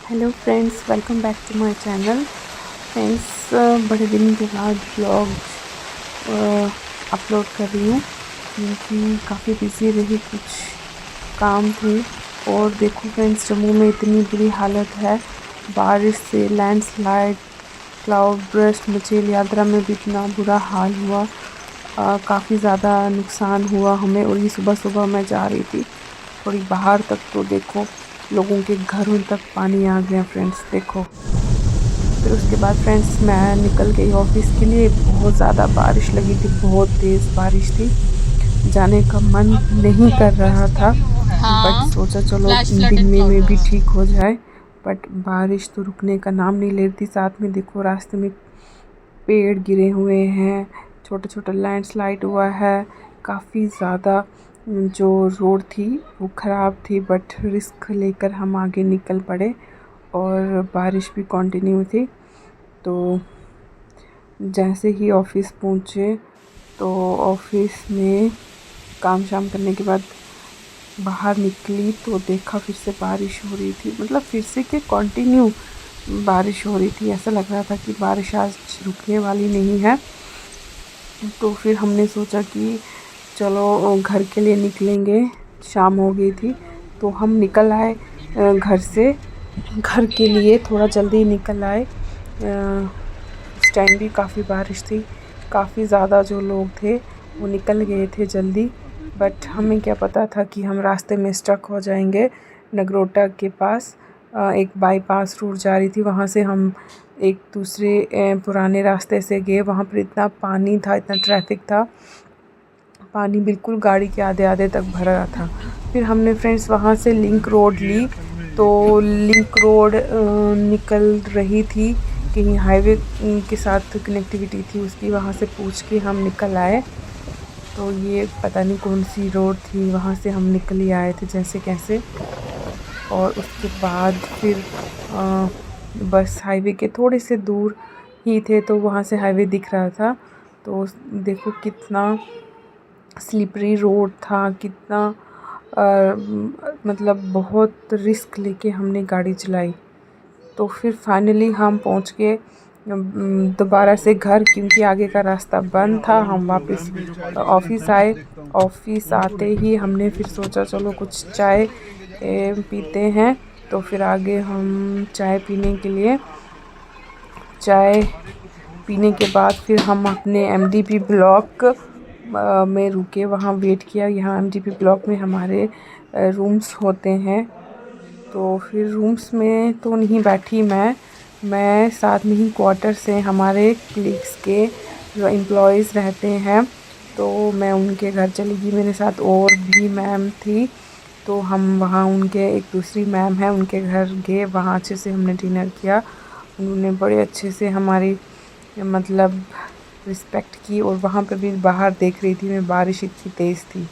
Hello friends, welcome back to my channel. Friends, बड़े दिन के बाद ब्लॉग अपलोड कर रही हूँ क्योंकि काफ़ी बिज़ी रही, कुछ काम थे। और देखो फ्रेंड्स, जम्मू में इतनी बुरी हालत है बारिश से, लैंडस्लाइड, क्लाउड बर्स्ट, मचेल यात्रा में भी इतना बुरा हाल हुआ। काफ़ी ज़्यादा नुकसान हुआ हमें। और ये सुबह सुबह मैं जा रही थी थोड़ी बाहर तक, तो देखो लोगों के घरों तक पानी आ गया फ्रेंड्स। देखो, फिर उसके बाद फ्रेंड्स मैं निकल गई ऑफिस के लिए। बहुत ज़्यादा बारिश लगी थी, बहुत तेज़ बारिश थी, जाने का मन नहीं कर रहा था। बट सोचा चलो दिन में भी ठीक हो जाए। बट बारिश तो रुकने का नाम नहीं ले रही थी। साथ में देखो रास्ते में पेड़ गिरे हुए हैं, छोटा छोटा लैंडस्लाइड हुआ है। काफ़ी ज़्यादा जो रोड थी वो ख़राब थी, बट रिस्क लेकर हम आगे निकल पड़े। और बारिश भी कंटिन्यू थी। तो जैसे ही ऑफिस पहुँचे तो ऑफिस में काम शाम करने के बाद बाहर निकली तो देखा फिर से बारिश हो रही थी। मतलब फिर से कि कंटिन्यू बारिश हो रही थी। ऐसा लग रहा था कि बारिश आज रुकने वाली नहीं है। तो फिर हमने सोचा कि चलो घर के लिए निकलेंगे। शाम हो गई थी तो हम निकल आए घर से। घर के लिए थोड़ा जल्दी निकल आए। उस टाइम भी काफ़ी बारिश थी, काफ़ी ज़्यादा जो लोग थे वो निकल गए थे जल्दी। बट हमें क्या पता था कि हम रास्ते में स्टक हो जाएंगे। नगरोटा के पास एक बाईपास रूट जा रही थी, वहाँ से हम एक दूसरे पुराने रास्ते से गए। वहाँ पर इतना पानी था, इतना ट्रैफिक था, पानी बिल्कुल गाड़ी के आधे आधे तक भरा था। फिर हमने फ्रेंड्स वहाँ से लिंक रोड ली। तो लिंक रोड निकल रही थी, कहीं हाईवे के साथ कनेक्टिविटी थी उसकी, वहाँ से पूछ के हम निकल आए। तो ये पता नहीं कौन सी रोड थी, वहाँ से हम निकल ही आए थे जैसे कैसे। और उसके बाद फिर बस हाईवे के थोड़े से दूर ही थे तो वहाँ से हाईवे दिख रहा था। तो देखो कितना स्लिपरी रोड था, कितना मतलब बहुत रिस्क लेके हमने गाड़ी चलाई। तो फिर फाइनली हम पहुँच गए दोबारा से घर, क्योंकि आगे का रास्ता बंद था। हम वापस ऑफिस आए। ऑफिस आते ही हमने फिर सोचा चलो कुछ चाय पीते हैं। तो फिर आगे हम चाय पीने के लिए, चाय पीने के बाद फिर हम अपने एमडीपी ब्लॉक में रुके, वहाँ वेट किया। यहाँ एमडीपी ब्लॉक में हमारे रूम्स होते हैं। तो फिर रूम्स में तो नहीं बैठी मैं साथ में ही क्वार्टर से हमारे कलीग्स के जो एम्प्लॉयज़ रहते हैं, तो मैं उनके घर चली गई। मेरे साथ और भी मैम थी, तो हम वहाँ उनके एक दूसरी मैम है उनके घर गए। वहाँ अच्छे से हमने डिनर किया। उन्होंने बड़े अच्छे से हमारी मतलब रिस्पेक्ट की। और वहाँ पे भी बाहर देख रही थी मैं, बारिश इतनी तेज़ थी।